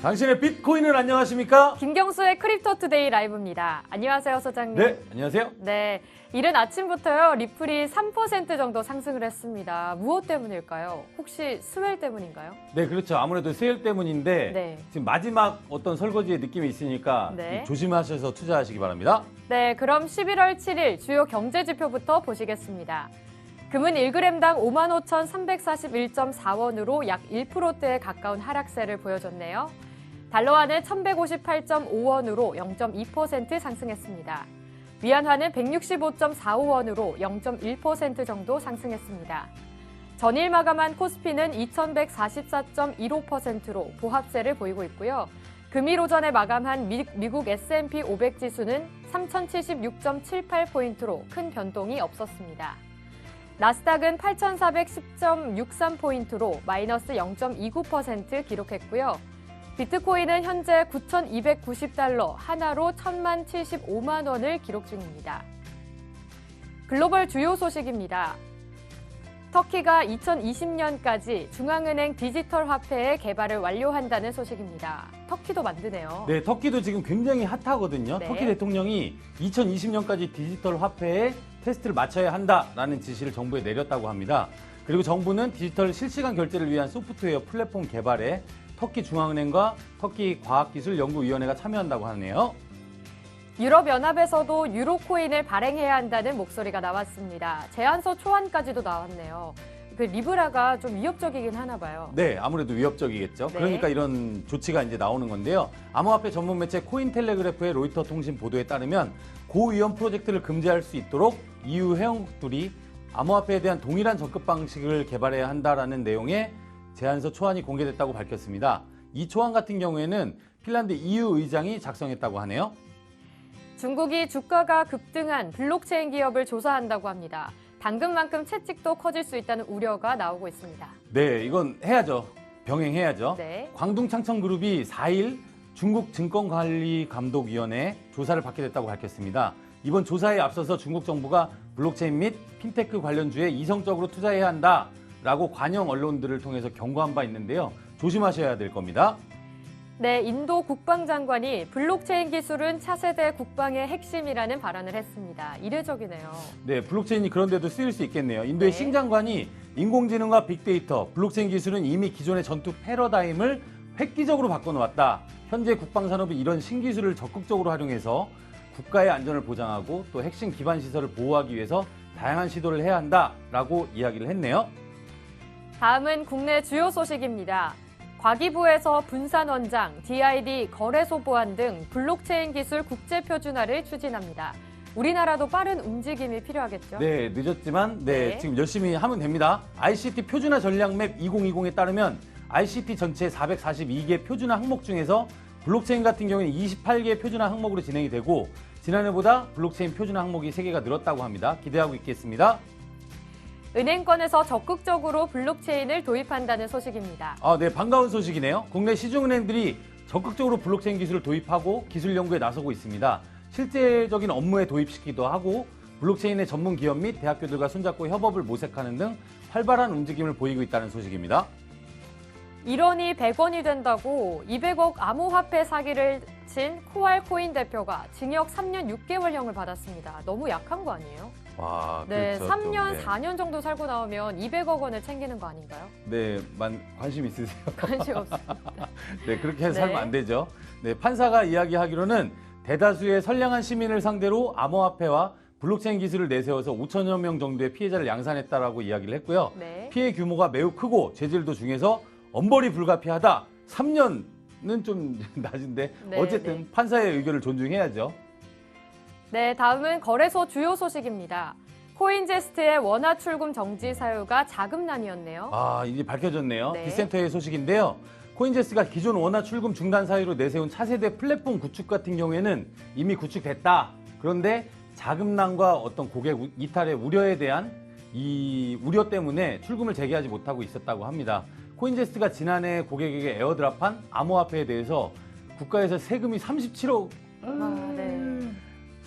당신의 비트코인은 안녕하십니까? 김경수의 크립토투데이 라이브입니다. 안녕하세요, 소장님. 네, 안녕하세요. 네, 이른 아침부터요, 리플이 3% 정도 상승을 했습니다. 무엇 때문일까요? 혹시 스웰 때문인가요? 네, 그렇죠. 아무래도 세일 때문인데 네. 지금 마지막 어떤 설거지의 느낌이 있으니까 네. 조심하셔서 투자하시기 바랍니다. 네, 그럼 11월 7일 주요 경제지표부터 보시겠습니다. 금은 1g당 55,341.4원으로 약 1%대에 가까운 하락세를 보여줬네요. 달러화는 1,158.5원으로 0.2% 상승했습니다. 위안화는 165.45원으로 0.1% 정도 상승했습니다. 전일 마감한 코스피는 2,144.15%로 보합세를 보이고 있고요. 금일 오전에 마감한 미국 S&P 500 지수는 3,076.78포인트로 큰 변동이 없었습니다. 나스닥은 8,410.63포인트로 마이너스 0.29% 기록했고요. 비트코인은 현재 9,290달러, 하나로 1,075만 원을 기록 중입니다. 글로벌 주요 소식입니다. 터키가 2020년까지 중앙은행 디지털 화폐의 개발을 완료한다는 소식입니다. 터키도 만드네요. 네, 터키도 지금 굉장히 핫하거든요. 네. 터키 대통령이 2020년까지 디지털 화폐에 테스트를 마쳐야 한다라는 지시를 정부에 내렸다고 합니다. 그리고 정부는 디지털 실시간 결제를 위한 소프트웨어 플랫폼 개발에 터키 중앙은행과 터키 과학기술연구위원회가 참여한다고 하네요. 유럽연합에서도 유로코인을 발행해야 한다는 목소리가 나왔습니다. 제안서 초안까지도 나왔네요. 그 리브라가 좀 위협적이긴 하나 봐요. 네, 아무래도 위협적이겠죠. 네. 그러니까 이런 조치가 이제 나오는 건데요. 암호화폐 전문 매체 코인텔레그래프의 로이터 통신 보도에 따르면 고위험 프로젝트를 금지할 수 있도록 EU 회원국들이 암호화폐에 대한 동일한 접근 방식을 개발해야 한다라는 내용의 제안서 초안이 공개됐다고 밝혔습니다. 이 초안 같은 경우에는 핀란드 EU 의장이 작성했다고 하네요. 중국이 주가가 급등한 블록체인 기업을 조사한다고 합니다. 당근만큼 채찍도 커질 수 있다는 우려가 나오고 있습니다. 네, 이건 해야죠. 병행해야죠. 네. 광둥창청그룹이 4일 중국 증권관리감독위원회 조사를 받게 됐다고 밝혔습니다. 이번 조사에 앞서서 중국 정부가 블록체인 및 핀테크 관련주에 이성적으로 투자해야 한다라고 관영 언론들을 통해서 경고한 바 있는데요. 조심하셔야 될 겁니다. 네, 인도 국방장관이 블록체인 기술은 차세대 국방의 핵심이라는 발언을 했습니다. 이례적이네요. 네, 블록체인이 그런 데도 쓰일 수 있겠네요. 인도의 네. 신 장관이 인공지능과 빅데이터, 블록체인 기술은 이미 기존의 전투 패러다임을 획기적으로 바꿔놓았다. 현재 국방산업이 이런 신기술을 적극적으로 활용해서 국가의 안전을 보장하고 또 핵심 기반 시설을 보호하기 위해서 다양한 시도를 해야 한다라고 이야기를 했네요. 다음은 국내 주요 소식입니다. 과기부에서 분산원장, DID, 거래소 보안 등 블록체인 기술 국제표준화를 추진합니다. 우리나라도 빠른 움직임이 필요하겠죠? 네, 늦었지만 네. 지금 열심히 하면 됩니다. ICT 표준화 전략맵 2020에 따르면 ICT 전체 442개 표준화 항목 중에서 블록체인 같은 경우에는 28개 표준화 항목으로 진행이 되고 지난해보다 블록체인 표준화 항목이 3개가 늘었다고 합니다. 기대하고 있겠습니다. 은행권에서 적극적으로 블록체인을 도입한다는 소식입니다. 네, 반가운 소식이네요. 국내 시중은행들이 적극적으로 블록체인 기술을 도입하고 기술 연구에 나서고 있습니다. 실제적인 업무에 도입시키기도 하고 블록체인의 전문 기업 및 대학교들과 손잡고 협업을 모색하는 등 활발한 움직임을 보이고 있다는 소식입니다. 1원이 100원이 된다고 200억 암호화폐 사기를 친 코알코인 대표가 징역 3년 6개월형을 받았습니다. 너무 약한 거 아니에요? 와, 네, 그렇죠. 3년, 네. 4년 정도 살고 나오면 200억 원을 챙기는 거 아닌가요? 네, 관심 있으세요? 관심 없습니다. 네, 그렇게 해서 네. 살면 안 되죠. 네, 판사가 이야기하기로는 대다수의 선량한 시민을 상대로 암호화폐와 블록체인 기술을 내세워서 5천여 명 정도의 피해자를 양산했다라고 이야기를 했고요. 네. 피해 규모가 매우 크고 죄질도 중에서 엄벌이 불가피하다. 3년은 좀 낮은데 네, 어쨌든 네. 판사의 의견을 존중해야죠. 네, 다음은 거래소 주요 소식입니다. 코인제스트의 원화 출금 정지 사유가 자금난이었네요. 이제 밝혀졌네요. 네. 디센터의 소식인데요. 코인제스가 기존 원화 출금 중단 사유로 내세운 차세대 플랫폼 구축 같은 경우에는 이미 구축됐다. 그런데 자금난과 어떤 고객 이탈의 우려에 대한 이 우려 때문에 출금을 재개하지 못하고 있었다고 합니다. 코인제스트가 지난해 고객에게 에어드랍한 암호화폐에 대해서 국가에서 세금이 37억 네.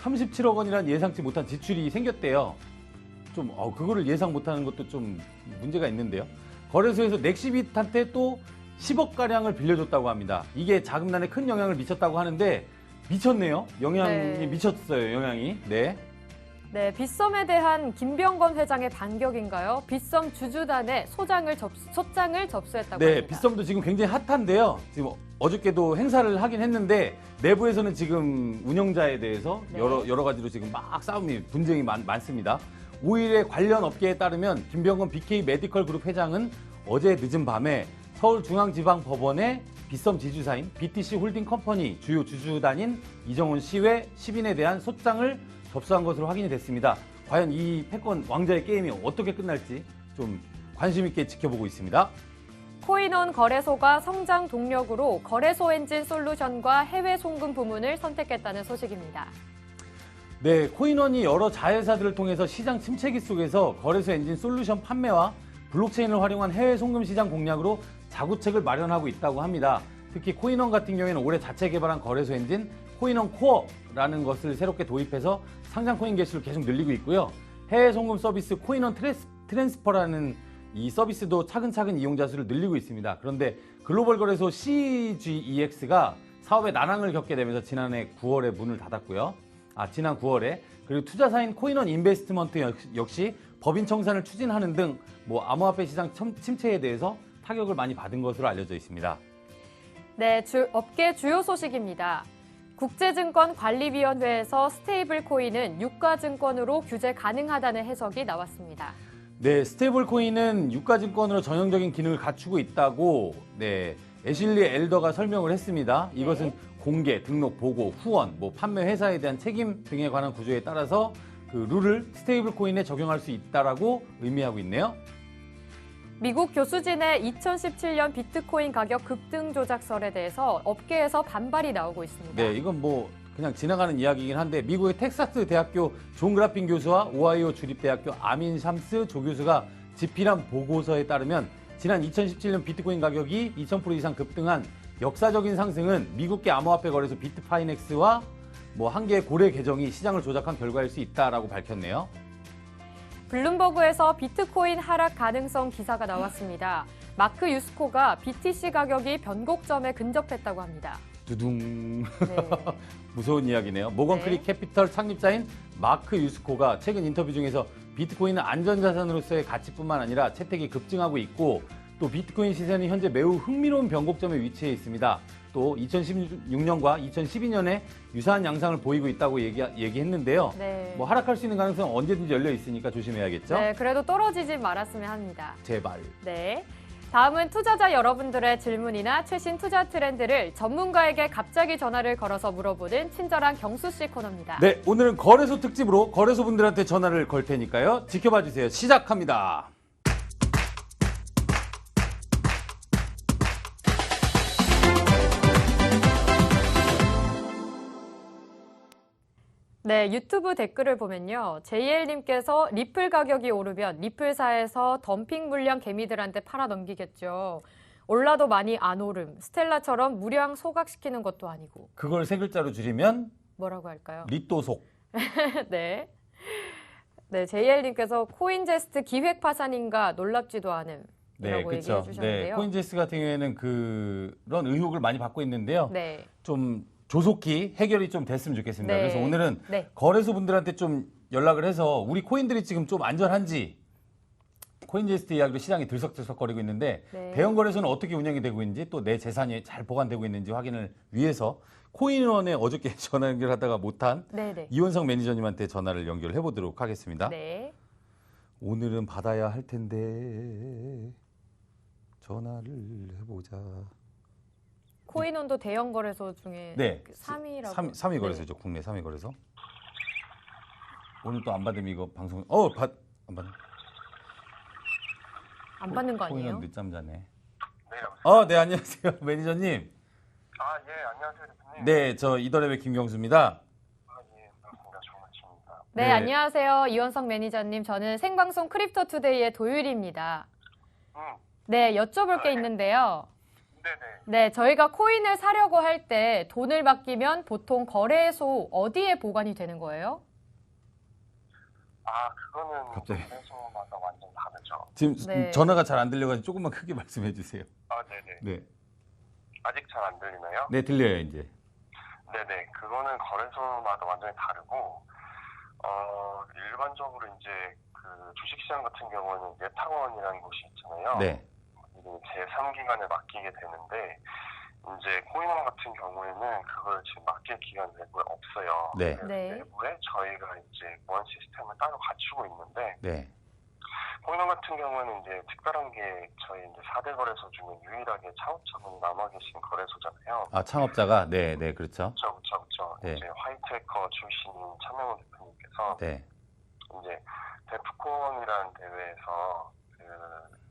37억 원이란 예상치 못한 지출이 생겼대요. 그거를 예상 못하는 것도 좀 문제가 있는데요. 거래소에서 넥시빗한테 또 10억 가량을 빌려줬다고 합니다. 이게 자금난에 큰 영향을 미쳤다고 하는데 미쳤네요. 영향이 네. 미쳤어요. 영향이. 네. 네, 빗썸에 대한 김병건 회장의 반격인가요? 빗썸 주주단에 소장을 접수했다고 네, 합니다. 빗썸도 지금 굉장히 핫한데요. 지금 어저께도 행사를 하긴 했는데 내부에서는 지금 운영자에 대해서 네. 여러 가지로 지금 막 싸움이 분쟁이 많습니다. 5일에 관련 업계에 따르면 김병건 BK 메디컬 그룹 회장은 어제 늦은 밤에 서울중앙지방법원에 빗썸 지주사인 BTC 홀딩 컴퍼니 주요 주주단인 이정훈 씨외 10인에 대한 소장을 접수한 것으로 확인이 됐습니다. 과연 이 패권 왕자의 게임이 어떻게 끝날지 좀 관심 있게 지켜보고 있습니다. 코인원 거래소가 성장 동력으로 거래소 엔진 솔루션과 해외 송금 부문을 선택했다는 소식입니다. 네, 코인원이 여러 자회사들을 통해서 시장 침체기 속에서 거래소 엔진 솔루션 판매와 블록체인을 활용한 해외 송금 시장 공략으로 자구책을 마련하고 있다고 합니다. 특히 코인원 같은 경우에는 올해 자체 개발한 거래소 엔진 코인원 코어라는 것을 새롭게 도입해서 상장 코인 개수를 계속 늘리고 있고요. 해외 송금 서비스 코인원 트랜스퍼라는 이 서비스도 차근차근 이용자 수를 늘리고 있습니다. 그런데 글로벌 거래소 CGEX가 사업에 난항을 겪게 되면서 지난해 9월에 문을 닫았고요. 지난 9월에 그리고 투자사인 코인원 인베스트먼트 역시 법인 청산을 추진하는 등 암호화폐 시장 침체에 대해서 타격을 많이 받은 것으로 알려져 있습니다. 네, 업계 주요 소식입니다. 국제증권관리위원회에서 스테이블 코인은 유가증권으로 규제 가능하다는 해석이 나왔습니다. 네, 스테이블 코인은 유가증권으로 전형적인 기능을 갖추고 있다고 애슐리 엘더가 설명을 했습니다. 이것은 공개, 등록, 보고, 후원, 판매 회사에 대한 책임 등에 관한 구조에 따라서 그 룰을 스테이블 코인에 적용할 수 있다라고 의미하고 있네요. 미국 교수진의 2017년 비트코인 가격 급등 조작설에 대해서 업계에서 반발이 나오고 있습니다. 네, 이건 그냥 지나가는 이야기이긴 한데 미국의 텍사스 대학교 존 그라핀 교수와 오하이오 주립대학교 아민 샴스 조교수가 집필한 보고서에 따르면 지난 2017년 비트코인 가격이 2000% 이상 급등한 역사적인 상승은 미국계 암호화폐 거래소 비트파이넥스와 한 개의 고래 계정이 시장을 조작한 결과일 수 있다라고 밝혔네요. 블룸버그에서 비트코인 하락 가능성 기사가 나왔습니다. 마크 유스코가 BTC 가격이 변곡점에 근접했다고 합니다. 두둥. 네. 무서운 이야기네요. 모건 네. 크릭 캐피털 창립자인 마크 유스코가 최근 인터뷰 중에서 비트코인은 안전자산으로서의 가치뿐만 아니라 채택이 급증하고 있고 또 비트코인 시세는 현재 매우 흥미로운 변곡점에 위치해 있습니다. 또 2016년과 2012년에 유사한 양상을 보이고 있다고 얘기했는데요. 네. 하락할 수 있는 가능성은 언제든지 열려 있으니까 조심해야겠죠? 네, 그래도 떨어지지 말았으면 합니다. 제발. 네. 다음은 투자자 여러분들의 질문이나 최신 투자 트렌드를 전문가에게 갑자기 전화를 걸어서 물어보는 친절한 경수 씨 코너입니다. 네, 오늘은 거래소 특집으로 거래소분들한테 전화를 걸 테니까요. 지켜봐 주세요. 시작합니다. 네, 유튜브 댓글을 보면요. JL님께서 리플 가격이 오르면 리플사에서 덤핑 물량 개미들한테 팔아 넘기겠죠. 올라도 많이 안 오름. 스텔라처럼 무량 소각시키는 것도 아니고. 그걸 세 글자로 줄이면 뭐라고 할까요? 리또속. 네. 네, JL님께서 코인제스트 기획 파산인가 놀랍지도 않음. 이라고 얘기해 주셨는데요. 네, 코인제스 같은 경우에는 그런 의혹을 많이 받고 있는데요. 네. 좀 조속히 해결이 좀 됐으면 좋겠습니다. 네. 그래서 오늘은 네. 거래소분들한테 좀 연락을 해서 우리 코인들이 지금 좀 안전한지 코인제스트 이야기로 시장이 들썩들썩거리고 있는데 네. 대형 거래소는 어떻게 운영이 되고 있는지 또 내 재산이 잘 보관되고 있는지 확인을 위해서 코인원에 어저께 전화 연결하다가 못한 네네. 이원성 매니저님한테 전화를 연결해 보도록 하겠습니다. 네. 오늘은 받아야 할 텐데 전화를 해보자. 코인원도 대형 거래소 중에 네, 3위라고. 3위 거래소죠. 국내 3위 거래소. 오늘 또 안 받으면 이거 방송 안 받네. 안 받는 거 아니에요? 코인원 늦잠 자네. 네, 여보세요? 네, 안녕하세요. 매니저님. 예, 안녕하세요, 대표님. 네, 저 이더랩의 김경수입니다. 예, 반갑습니다. 좋은 아침입니다. 네, 네. 안녕하세요. 이원석 매니저님. 저는 생방송 크립토투데이의 도율입니다. 네, 여쭤볼 게 있는데요. 네네. 네, 저희가 코인을 사려고 할 때 돈을 맡기면 보통 거래소 어디에 보관이 되는 거예요? 그거는 갑자기. 거래소마다 완전 다르죠. 지금 네. 전화가 잘 안 들려가지고 조금만 크게 말씀해 주세요. 네네. 네. 아직 잘 안 들리나요? 네, 들려요, 이제. 네네. 그거는 거래소마다 완전히 다르고, 일반적으로 이제 그 주식시장 같은 경우는 예탁원이라는 곳이 있잖아요. 네. 제3기관에 맡기게 되는데, 이제 코인원 같은 경우에는 그걸 지금 맡길 기간 내부에 없어요. 네. 그래서 네. 내부에 저희가 이제 보안 시스템을 따로 갖추고 있는데, 네. 코인원 같은 경우에는 이제 특별한 게 저희 이제 4대 거래소 중에 유일하게 창업자분이 남아 계신 거래소잖아요. 창업자가? 네, 네, 그렇죠. 그렇죠. 네. 이제 화이트해커 출신인 차명훈 대표님께서 네. 이제 데프콘이라는 대회에서 그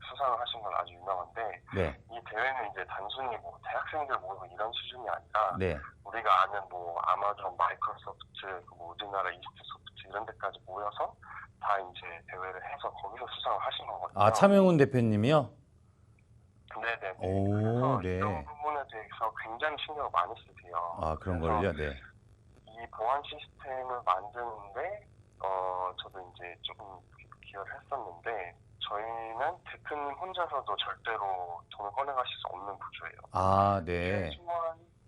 수상을 하신 건 아주 유명한데, 네. 이 대회는 이제 단순히 뭐 대학생들 모이고 이런 수준이 아니라 네. 우리가 아는 뭐 아마존, 마이크로소프트, 뭐 우리나라 이스트소프트 이런 데까지 모여서 다 이제 대회를 해서 거기서 수상을 하신 거거든요. 차명훈 대표님이요? 네네. 오, 그래서 네. 이런 부분에 대해서 굉장히 신경을 많이 쓰세요. 그런 그래서 걸요? 네. 이 보안 시스템을 만드는데 저도 이제 조금 기여를 했었는데, 저희는 대표님 혼자서도 절대로 돈을 꺼내가실 수 없는 구조예요. 네.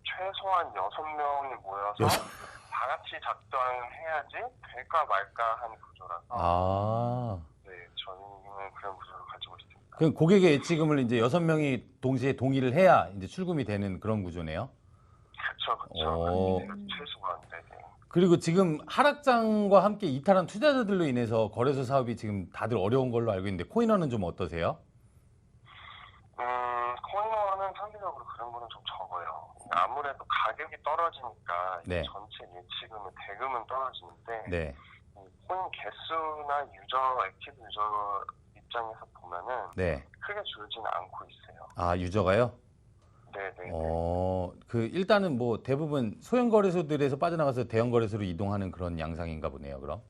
최소한 6명이 모여서 다 같이 작동을 해야지 될까 말까 하는 구조라서 네, 저희는 그런 구조를 가지고 있습니다. 그럼 고객의 예치금을 이제 6명이 동시에 동의를 해야 이제 출금이 되는 그런 구조네요? 그렇죠. 최소한. 네. 그리고 지금 하락장과 함께 이탈한 투자자들로 인해서 거래소 사업이 지금 다들 어려운 걸로 알고 있는데 코인원은 좀 어떠세요? 코인원은 상대적으로 그런 거는 좀 적어요. 아무래도 가격이 떨어지니까 네. 전체 예치금은 대금은 떨어지는데, 네. 코인 개수나 액티브 유저 입장에서 보면은 네. 크게 줄지는 않고 있어요. 유저가요? 네네. 일단은 뭐 대부분 소형 거래소들에서 빠져나가서 대형 거래소로 이동하는 그런 양상인가 보네요, 그럼?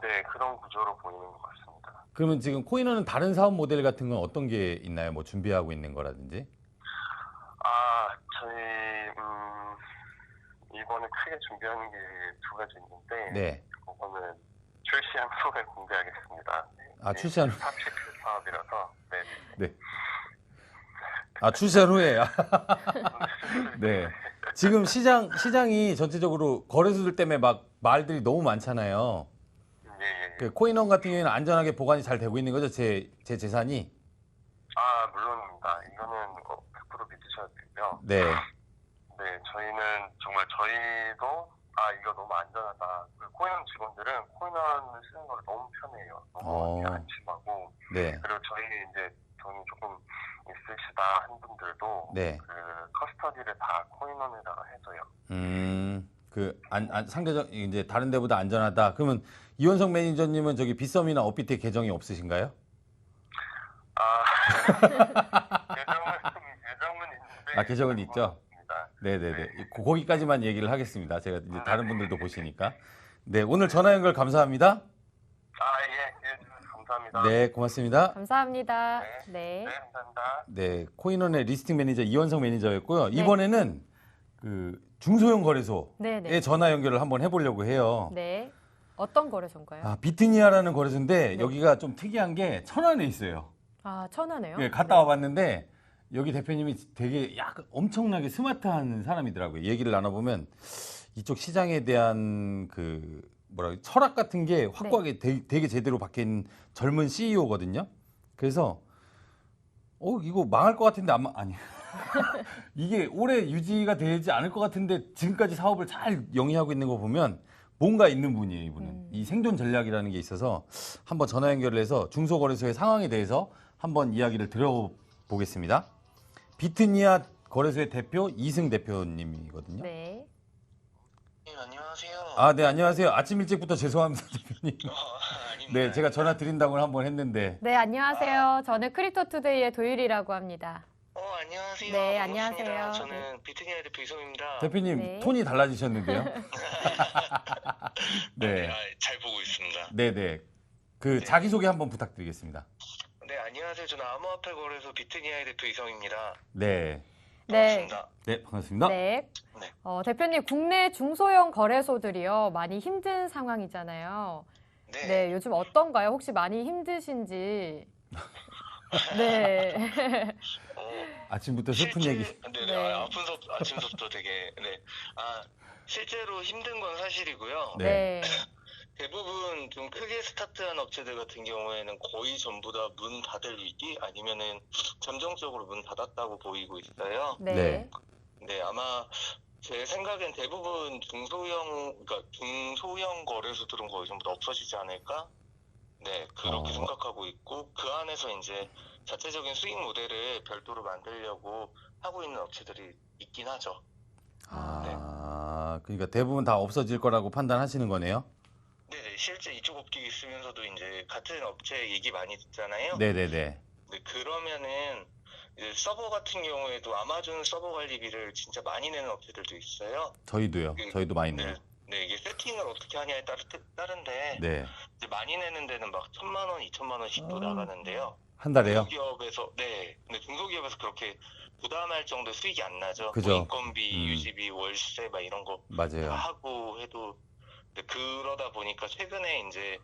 네, 그런 구조로 보이는 것 같습니다. 그러면 지금 코인원은 다른 사업 모델 같은 건 어떤 게 있나요? 뭐 준비하고 있는 거라든지? 저희 이번에 크게 준비하는 게 2가지 있는데, 네. 그거는 출시한 후에 공개하겠습니다. 출시한 후. 탑시크 사업이라서. 네. 출시한 후에. 네. 지금 시장이 전체적으로 거래소들 때문에 막 말들이 너무 많잖아요. 예. 그 코인원 같은 경우에는 안전하게 보관이 잘 되고 있는 거죠? 제 재산이? 물론입니다. 이거는 100% 믿으셔도 되고요. 네. 네, 저희는 정말 저희도 이거 너무 안전하다. 코인원 직원들은 코인원을 쓰는 걸 너무 편해요. 너무 안심하고. 네. 그리고 저희 이제 돈이 조금 있으시다 한 분들도 네. 그 커스터디를 다 코인원에다가 해줘요. 상대적 이제 다른 데보다 안전하다. 그러면 이원석 매니저님은 저기 빗썸이나 업비트에 계정이 없으신가요? 계정은 있는데. 계정은 있죠? 네네네. 거기까지만 얘기를 하겠습니다. 제가 이제 다른 분들도 보시니까. 네, 오늘 전화 연결 감사합니다. 예, 감사합니다. 네, 고맙습니다. 감사합니다. 네. 네. 네, 감사합니다. 네, 코인원의 리스팅 매니저 이원석 매니저였고요. 이번에는 그 중소형 거래소에 네네. 전화 연결을 한번 해보려고 해요. 네. 어떤 거래소인가요? 비트니아라는 거래소인데 네. 여기가 좀 특이한 게 천안에 있어요. 천안에요? 네, 갔다 와봤는데 여기 대표님이 되게 약간 엄청나게 스마트한 사람이더라고요. 얘기를 나눠보면 이쪽 시장에 대한 철학 같은 게 확고하게 되게 제대로 박혀있는 젊은 CEO거든요. 그래서 이거 망할 것 같은데 아니 이게 오래 유지가 되지 않을 것 같은데 지금까지 사업을 잘 영위하고 있는 거 보면 뭔가 있는 분이에요, 이분은. 이 생존 전략이라는 게 있어서 한번 전화 연결을 해서 중소거래소의 상황에 대해서 한번 이야기를 들어보겠습니다. 비트니아 거래소의 대표 이승 대표님이거든요. 네. 네, 안녕하세요. 네, 안녕하세요. 아침 일찍부터 죄송합니다, 대표님. 아닙니다. 네, 제가 전화 드린다고 한번 했는데. 네, 안녕하세요. 저는 크립토투데이의 도율이라고 합니다. 안녕하세요. 네, 반갑습니다. 안녕하세요. 저는 비트니아 대표 이성입니다. 대표님, 네. 톤이 달라지셨는데요. 네. 잘 보고 있습니다. 네네. 자기소개 한번 부탁드리겠습니다. 네, 안녕하세요. 저는 암호화폐 거래소 비트니아의 대표 이성입니다. 네. 네. 네, 반갑습니다. 네. 네. 대표님, 국내 중소형 거래소들이요, 많이 힘든 상황이잖아요. 네. 네, 요즘 어떤가요? 혹시 많이 힘드신지. 네. 아침부터 슬픈 얘기. 네네. 네. 아침 수업도 되게, 네. 실제로 힘든 건 사실이고요. 네. 네. 대부분 좀 크게 스타트한 업체들 같은 경우에는 거의 전부 다 문 닫을 위기 아니면은 잠정적으로 문 닫았다고 보이고 있어요. 네. 네. 네, 아마 제 생각엔 대부분 그러니까 중소형 거래소들은 거의 전부 다 없어지지 않을까? 네, 그렇게 생각하고 있고, 그 안에서 이제 자체적인 수익 모델을 별도로 만들려고 하고 있는 업체들이 있긴 하죠. 그러니까 대부분 다 없어질 거라고 판단하시는 거네요? 네네, 실제 이쪽 업계 있으면서도 이제 같은 업체 얘기 많이 듣잖아요. 네네네. 네, 그러면은 이제 서버 같은 경우에도 아마존 서버 관리비를 진짜 많이 내는 업체들도 있어요. 저희도요. 저희도 많이 네, 내요. 네, 이게 세팅을 어떻게 하냐에 따른데 네. 이제 많이 내는 데는 막 1,000만 원, 2천만 원씩도 나가는데요. 한 달에요? 중소기업에서 근데 중소기업에서 그렇게 부담할 정도 수익이 안 나죠. 그죠. 뭐 인건비, 유지비, 월세 막 이런 거 다 맞아요. 하고 해도 근데 그러다 보니까 최근에 이제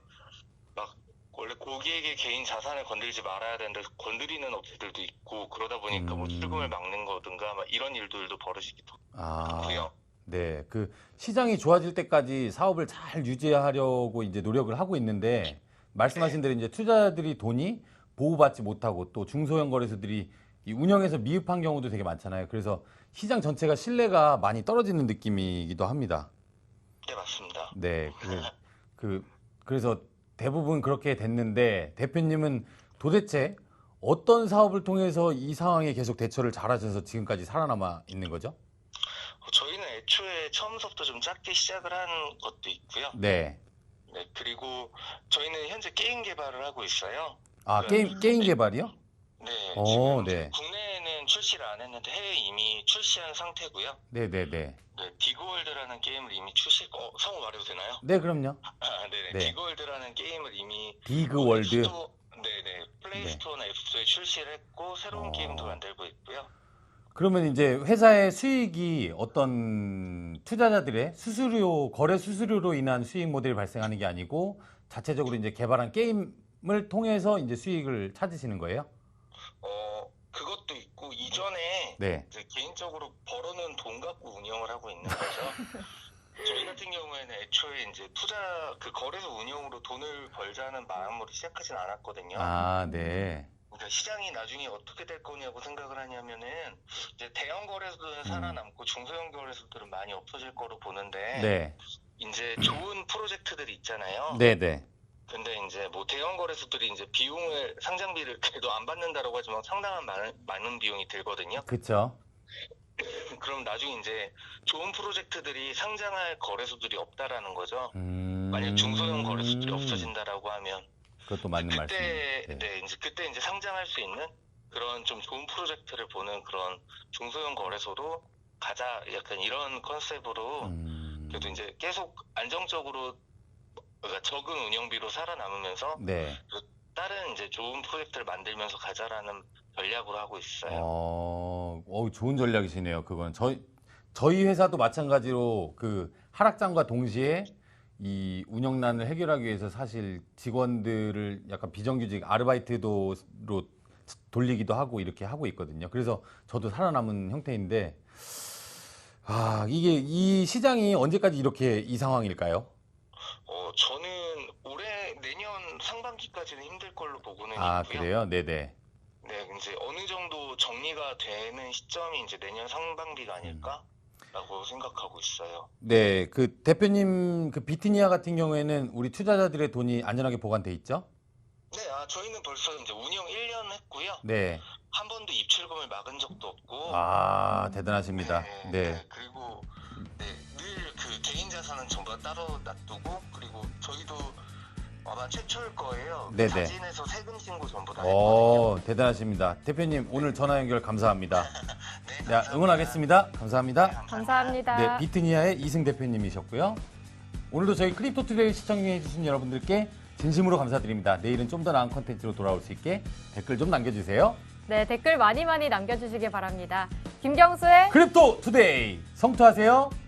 막 원래 고객의 개인 자산을 건들지 말아야 되는데 건드리는 업체들도 있고 그러다 보니까 뭐 출금을 막는 거든가 막 이런 일들도 벌어지기도 하고요. 네. 그 시장이 좋아질 때까지 사업을 잘 유지하려고 이제 노력을 하고 있는데 말씀하신 대로 이제 투자자들이 돈이 보호받지 못하고 또 중소형 거래소들이 이 운영에서 미흡한 경우도 되게 많잖아요. 그래서 시장 전체가 신뢰가 많이 떨어지는 느낌이기도 합니다. 네, 맞습니다. 네. 그래서 대부분 그렇게 됐는데 대표님은 도대체 어떤 사업을 통해서 이 상황에 계속 대처를 잘하셔서 지금까지 살아남아 있는 거죠? 저희는 애초에 처음부터 좀 작게 시작을 한 것도 있고요. 네. 네, 그리고 저희는 현재 게임 개발을 하고 있어요. 게임 개발이요? 네, 오, 지금 네. 국내에는 출시를 안 했는데 해외에 이미 출시한 상태고요. 네네네. 네, 디그월드라는 게임을 이미 성우 말해도 되나요? 네, 그럼요. 네네. 네. 디그월드라는 게임을 이미 디그월드. 네네. 플레이스토어나 앱스토어에 출시를 했고 새로운 게임도 만들고 있고요. 그러면 이제 회사의 수익이 어떤 투자자들의 거래 수수료로 인한 수익 모델이 발생하는 게 아니고 자체적으로 이제 개발한 게임을 통해서 이제 수익을 찾으시는 거예요? 그것도 있고 이전에 네. 이제 개인적으로 벌어놓은 돈 갖고 운영을 하고 있는 거죠. 저희 같은 경우에는 애초에 이제 그 거래소 운영으로 돈을 벌자는 마음으로 시작하진 않았거든요. 네. 그러니까 시장이 나중에 어떻게 될 거냐고 생각을 하냐면은 이제 대형 거래소들은 살아남고 중소형 거래소들은 많이 없어질 거로 보는데 네. 이제 좋은 프로젝트들이 있잖아요. 네네. 근데 이제 뭐 대형 거래소들이 이제 상장비를 그래도 안 받는다라고 하지만 상당한 많은 비용이 들거든요. 그쵸. 그럼 나중에 이제 좋은 프로젝트들이 상장할 거래소들이 없다라는 거죠. 만약 만약 중소형 거래소들이 없어진다라고 하면 그것도 맞는 말씀이에요. 그때 이제 상장할 수 있는 그런 좀 좋은 프로젝트를 보는 그런 중소형 거래소로 가자 약간 이런 컨셉으로 그래도 이제 계속 안정적으로 그러니까 적은 운영비로 살아남으면서 네. 다른 이제 좋은 프로젝트를 만들면서 가자라는 전략으로 하고 있어요. 좋은 전략이시네요. 그건 저희 회사도 마찬가지로 그 하락장과 동시에 이 운영난을 해결하기 위해서 사실 직원들을 약간 비정규직 아르바이트로 돌리기도 하고 이렇게 하고 있거든요. 그래서 저도 살아남은 형태인데 이 시장이 언제까지 이렇게 이 상황일까요? 저는 내년 상반기까지는 힘들 걸로 보고는 있고요. 그래요? 네네. 네, 이제 어느 정도 정리가 되는 시점이 이제 내년 상반기가 아닐까라고 생각하고 있어요. 네, 그 대표님 그 비트니아 같은 경우에는 우리 투자자들의 돈이 안전하게 보관돼 있죠? 네, 저희는 벌써 이제 운영 1년 했고요. 네. 한 번도 입출금을 막은 적도 없고. 대단하십니다. 네. 그리고 늘 그 개인 자산은 전부 다 따로 놔두고 그리고 저희도 아마 최초일 거예요. 네네. 자진해서 세금 신고 전부 다 했거든요. 대단하십니다. 대표님 오늘 전화 연결 감사합니다. 네, 네, 감사합니다. 응원하겠습니다. 감사합니다. 네, 감사합니다. 네, 비트니아의 이승 대표님이셨고요. 오늘도 저희 크립토 투데이 시청해주신 여러분들께 진심으로 감사드립니다. 내일은 좀 더 나은 컨텐츠로 돌아올 수 있게 댓글 좀 남겨주세요. 네, 댓글 많이 남겨주시기 바랍니다. 김경수의 크립토 투데이 성투하세요.